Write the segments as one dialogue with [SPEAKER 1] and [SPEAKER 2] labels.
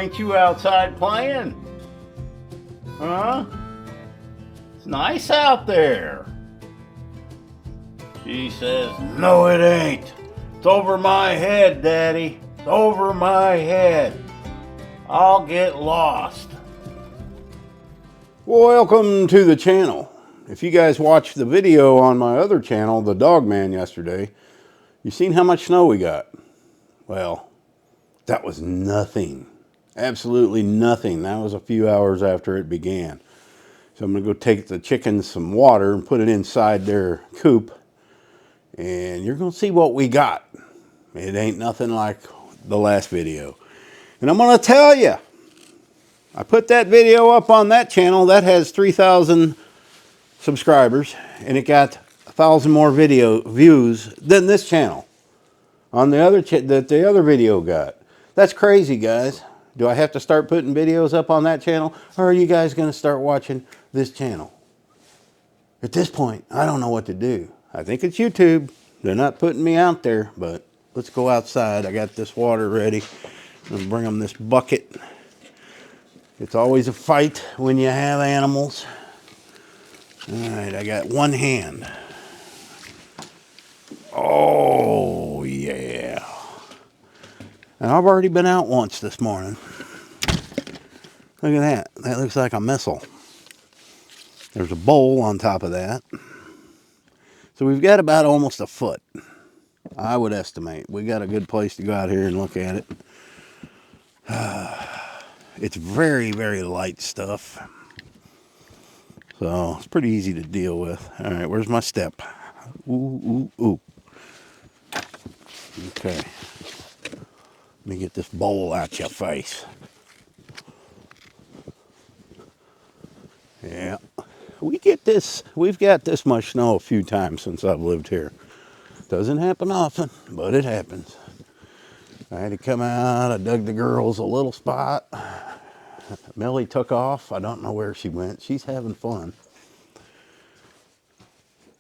[SPEAKER 1] ain't you outside playing? Huh? It's nice out there. She says, no it ain't. It's over my head, Daddy. It's over my head. I'll get lost.
[SPEAKER 2] Welcome to the channel. If you guys watched the video on my other channel, The Dog Man, yesterday, you seen how much snow we got? Well, that was nothing. Absolutely nothing. That was a few hours after it began. So I'm going to go take the chickens some water and put it inside their coop. And you're going to see what we got. It ain't nothing like the last video. And I'm going to tell you, I put that video up on that channel. That has 3,000 subscribers. And it got 1,000 more video views than this channel. On the other that the other video got. That's crazy, guys. Do I have to start putting videos up on that channel? Or are you guys going to start watching this channel? At this point, I don't know what to do. I think it's YouTube. They're not putting me out there, but let's go outside. I got this water ready. I'm going to bring them this bucket. It's always a fight when you have animals. All right, I got one hand. Oh, yeah. And I've already been out once this morning. Look at that. That looks like a missile. There's a bowl on top of that. So we've got about almost a foot, I would estimate. We got a good place to go out here and look at it. It's very, very light stuff. So it's pretty easy to deal with. All right, where's my step? Ooh, ooh, ooh. Okay. Let me get this bowl out your face. Yeah. We've got this much snow a few times since I've lived here. Doesn't happen often, but it happens. I had to come out, I dug the girls a little spot. Millie took off. I don't know where she went. She's having fun.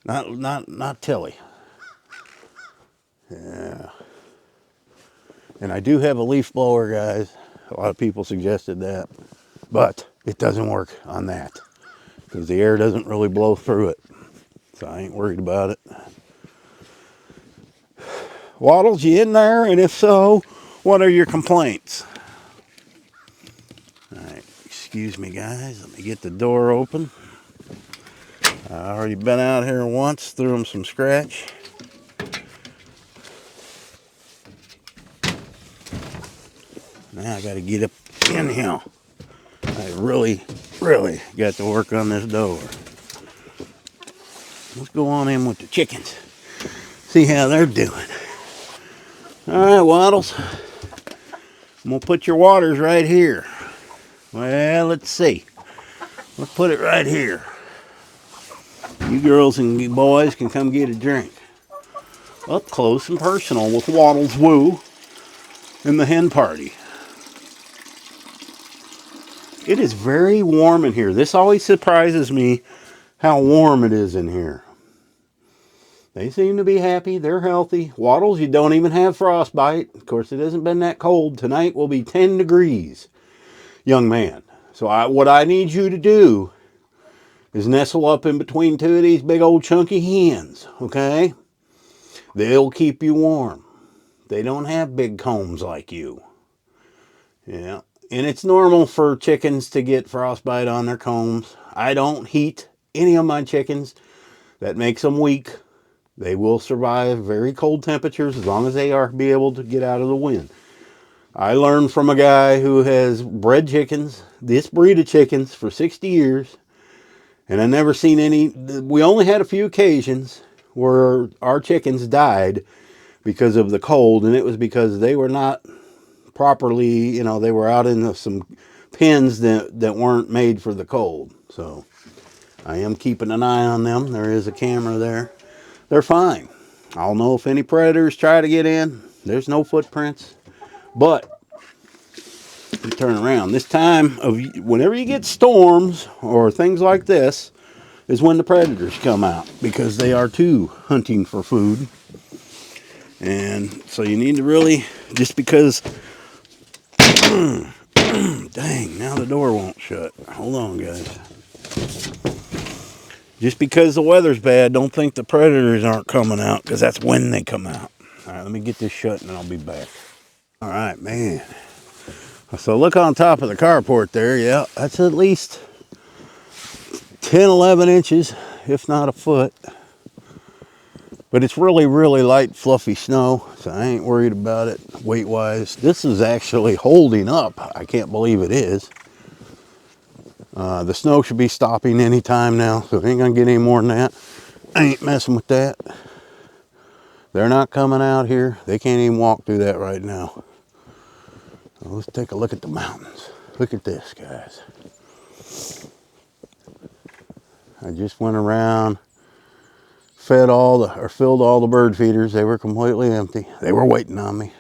[SPEAKER 2] Not Tilly. Yeah. And I do have a leaf blower, guys. A lot of people suggested that. But it doesn't work on that. Because the air doesn't really blow through it. So I ain't worried about it. Waddles, you in there? And if so, what are your complaints? All right, excuse me, guys. Let me get the door open. I already been out here once, threw them some scratch. Now I got to get up in here. I really got to work on this door. Let's go on in with the chickens. See how they're doing. All right, Waddles. I'm going to put your waters right here. Well, let's see. Let's put it right here. You girls and boys can come get a drink. Up close and personal with Waddles Woo and the hen party. It is very warm in here. This always surprises me how warm it is in here. They seem to be happy. They're healthy. Waddles, you don't even have frostbite. Of course, it hasn't been that cold. Tonight will be 10 degrees, young man. So what I need you to do is nestle up in between two of these big old chunky hens, okay? They'll keep you warm. They don't have big combs like you. Yeah. And it's normal for chickens to get frostbite on their combs. I don't heat any of my chickens. That makes them weak. They will survive very cold temperatures as long as they be able to get out of the wind. I learned from a guy who has bred chickens, this breed of chickens, for 60 years. And I never seen any. We only had a few occasions where our chickens died because of the cold. And it was because they were not properly, they were out in some pens that weren't made for the cold. So I am keeping an eye on them. There is a camera there. They're fine. I'll know if any predators try to get in. There's no footprints. But you turn around. This time of whenever you get storms or things like this is when the predators come out, because they are too hunting for food. And so you need to really, just because Dang, now the door won't shut. Hold on, guys. Just because the weather's bad, don't think the predators aren't coming out, because that's when they come out. All right, let me get this shut and I'll be back. All right, man. So look on top of the carport there. Yeah, that's at least 10, 11 inches, if not a foot. But it's really, really light, fluffy snow, so I ain't worried about it weight-wise. This is actually holding up. I can't believe it is. The snow should be stopping any time now, so it ain't gonna get any more than that. I ain't messing with that. They're not coming out here. They can't even walk through that right now. So let's take a look at the mountains. Look at this, guys. I just went around, filled all the bird feeders. They were completely empty. They were waiting on me.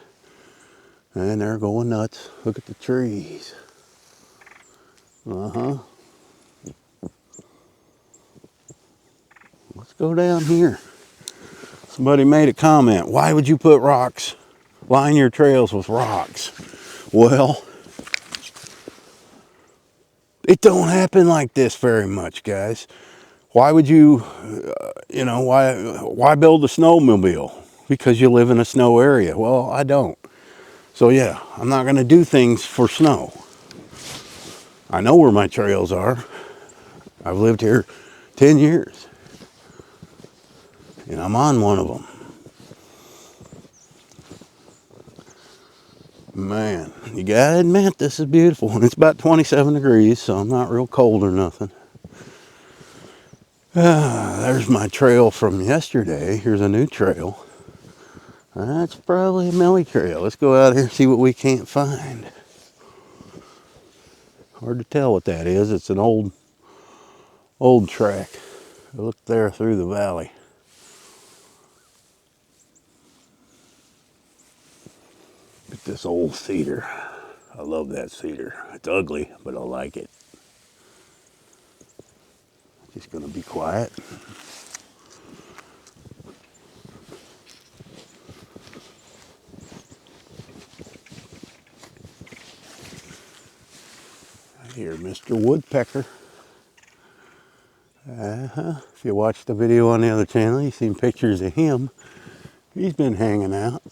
[SPEAKER 2] And they're going nuts. Look at the trees. Let's go down here. Somebody made a comment. Why would you put rocks? Line your trails with rocks. Well, it don't happen like this very much, guys. Why would you, why build a snowmobile? Because you live in a snow area. Well, I don't. So yeah, I'm not going to do things for snow. I know where my trails are. I've lived here 10 years. And I'm on one of them. Man, you gotta admit, this is beautiful. And it's about 27 degrees, so I'm not real cold or nothing. There's my trail from yesterday. Here's a new trail. That's probably a Millie trail. Let's go out here and see what we can't find. Hard to tell what that is. It's an old track. Look there through the valley. Look at this old cedar. I love that cedar. It's ugly, but I like it. Just gonna be quiet. I hear Mr. Woodpecker. If you watched the video on the other channel, you've seen pictures of him. He's been hanging out.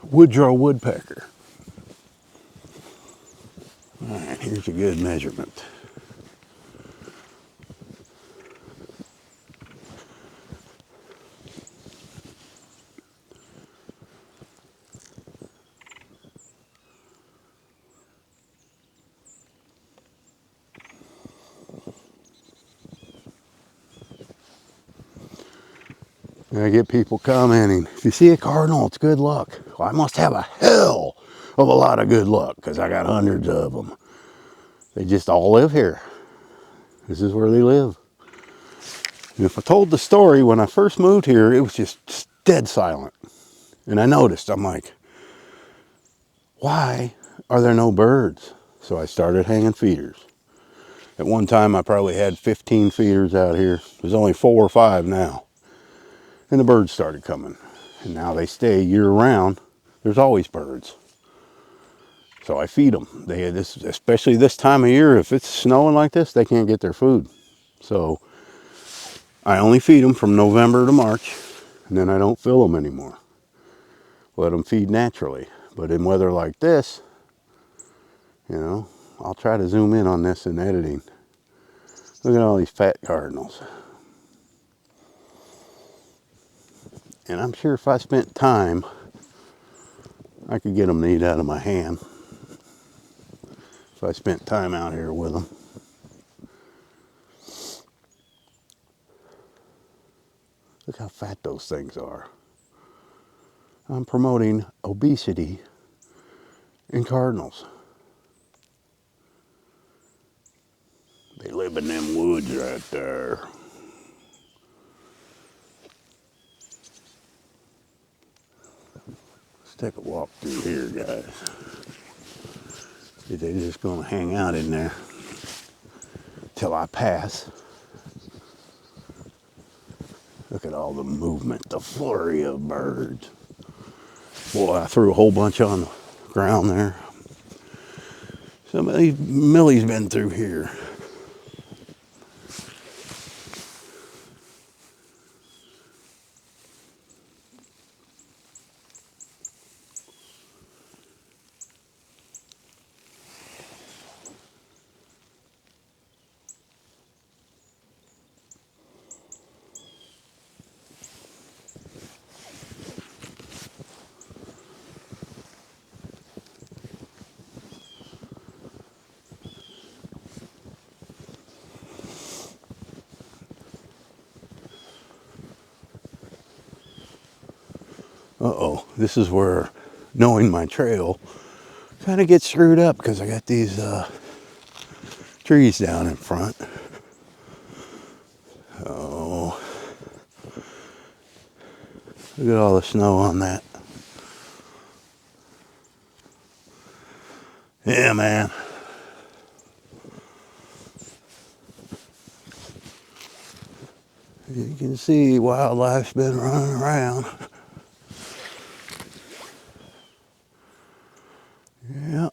[SPEAKER 2] Woodrow Woodpecker. All right, here's a good measurement. I get people commenting, if you see a cardinal, it's good luck. Well, I must have a hell of a lot of good luck because I got hundreds of them. They just all live here. This is where they live. And if I told the story when I first moved here, it was just dead silent. And I noticed, I'm like, why are there no birds? So I started hanging feeders. At one time, I probably had 15 feeders out here. There's only 4 or 5 now. And the birds started coming. And now they stay year round. There's always birds. So I feed them. Especially this time of year, if it's snowing like this, they can't get their food. So I only feed them from November to March, and then I don't fill them anymore. Let them feed naturally. But in weather like this, I'll try to zoom in on this in editing. Look at all these fat cardinals. And I'm sure if I spent time, I could get them to eat out of my hand. If I spent time out here with them. Look how fat those things are. I'm promoting obesity in cardinals. They live in them woods right there. Let's take a walk through here, guys. They're just gonna hang out in there till I pass. Look at all the movement, the flurry of birds. Boy, I threw a whole bunch on the ground there. Somebody, Millie's been through here. Uh-oh, this is where knowing my trail kind of gets screwed up because I got these trees down in front. Oh, look at all the snow on that. Yeah, man. You can see wildlife's been running around. Yeah,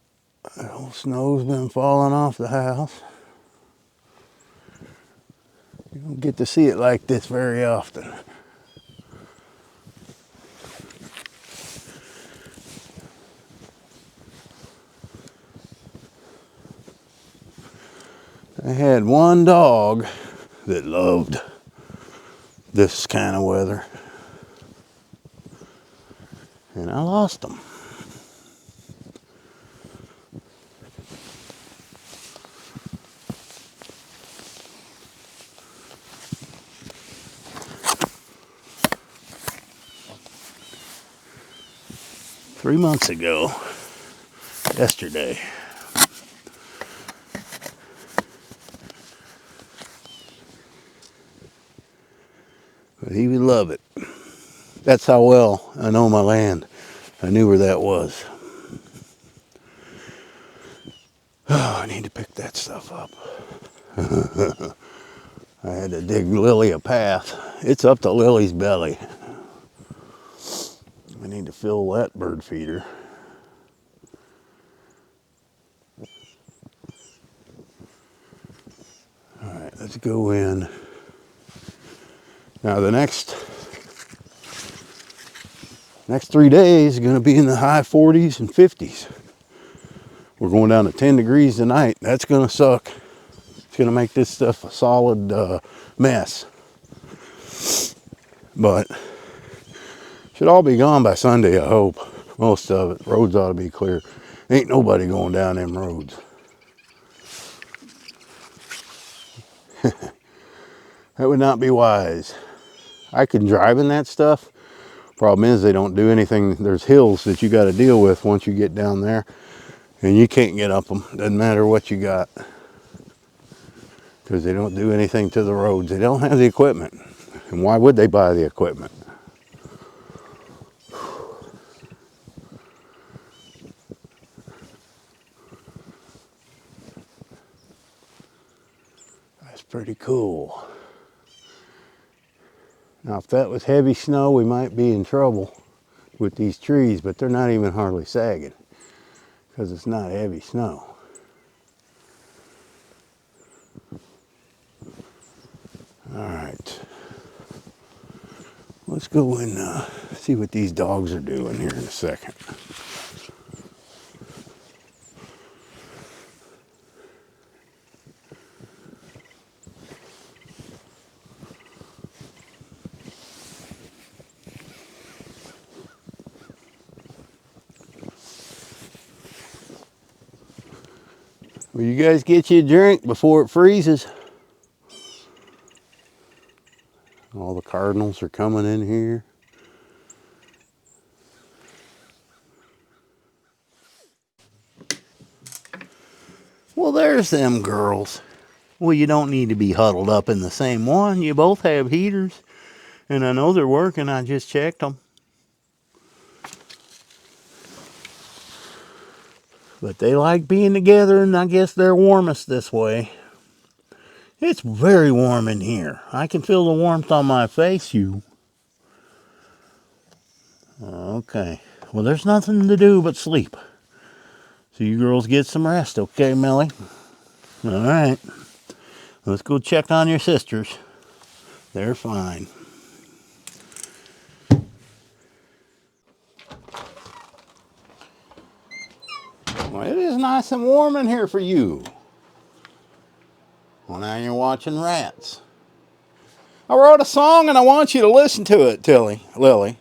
[SPEAKER 2] that old snow's been falling off the house. You don't get to see it like this very often. I had one dog that loved this kind of weather, and I lost him. Three months ago, yesterday. But he would love it. That's how well I know my land. I knew where that was. Oh, I need to pick that stuff up. I had to dig Lily a path. It's up to Lily's belly. I need to fill that bird feeder. All right, let's go in. Now the next 3 days is going to be in the high 40s and 50s. We're going down to 10 degrees tonight. That's going to suck. It's going to make this stuff a solid mess. But should all be gone by Sunday, I hope. Most of it. Roads ought to be clear. Ain't nobody going down them roads. That would not be wise. I can drive in that stuff. Problem is they don't do anything. There's hills that you got to deal with once you get down there. And you can't get up them. Doesn't matter what you got. Because they don't do anything to the roads. They don't have the equipment. And why would they buy the equipment? That's pretty cool. Now if that was heavy snow, we might be in trouble with these trees, but they're not even hardly sagging because it's not heavy snow. All right, let's go and see what these dogs are doing here in a second. Will you guys get you a drink before it freezes? All the cardinals are coming in here. Well, there's them girls. Well, you don't need to be huddled up in the same one. You both have heaters. And I know they're working. I just checked them. But they like being together, and I guess they're warmest this way. It's very warm in here. I can feel the warmth on my face, you. Okay. Well, there's nothing to do but sleep. So you girls get some rest, okay, Millie? All right. Let's go check on your sisters. They're fine. Well, it is nice and warm in here for you. Well, now you're watching rats. I wrote a song and I want you to listen to it, Lily.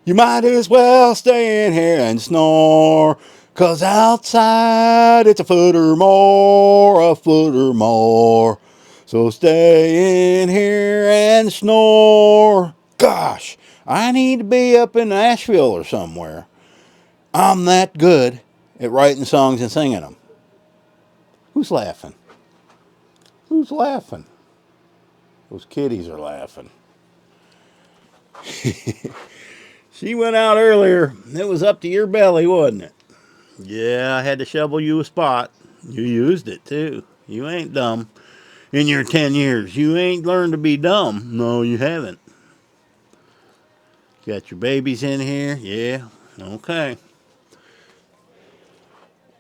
[SPEAKER 2] You might as well stay in here and snore, 'cause outside it's a foot or more, a foot or more. So stay in here and snore. Gosh, I need to be up in Nashville or somewhere. I'm that good at writing songs and singing them. Who's laughing? Who's laughing? Those kitties are laughing. She went out earlier. It was up to your belly, wasn't it? Yeah, I had to shovel you a spot. You used it, too. You ain't dumb. In your 10 years, you ain't learned to be dumb. No, you haven't. Got your babies in here? Yeah, okay.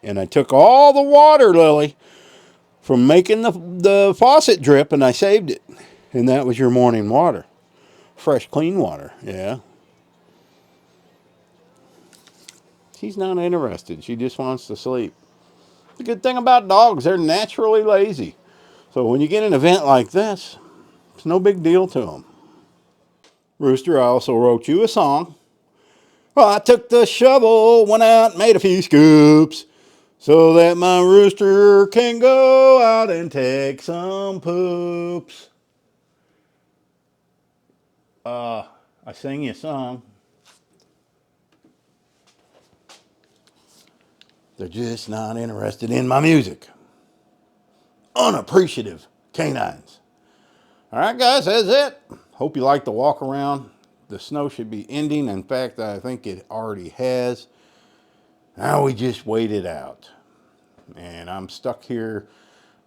[SPEAKER 2] And I took all the water, Lily, from making the faucet drip, and I saved it. And that was your morning water. Fresh, clean water, yeah. She's not interested. She just wants to sleep. The good thing about dogs, they're naturally lazy. So when you get an event like this, it's no big deal to them. Rooster, I also wrote you a song. Well, I took the shovel, went out and made a few scoops, so that my rooster can go out and take some poops. I sang you a song. They're just not interested in my music. Unappreciative canines. All right, guys, that's it. Hope you like the walk around. The snow should be ending. In fact, I think it already has. Now we just wait it out. And I'm stuck here.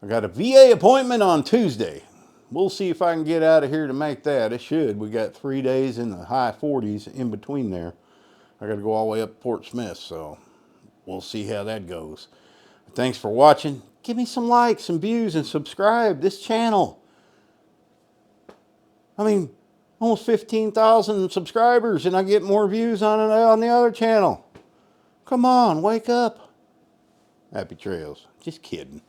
[SPEAKER 2] I got a VA appointment on Tuesday. We'll see if I can get out of here to make that. It should. We got 3 days in the high 40s in between there. I got to go all the way up to Fort Smith, so we'll see how that goes. Thanks for watching. Give me some likes, some views, and subscribe this channel. I mean, almost 15,000 subscribers, and I get more views on the other channel. Come on, wake up. Happy trails. Just kidding.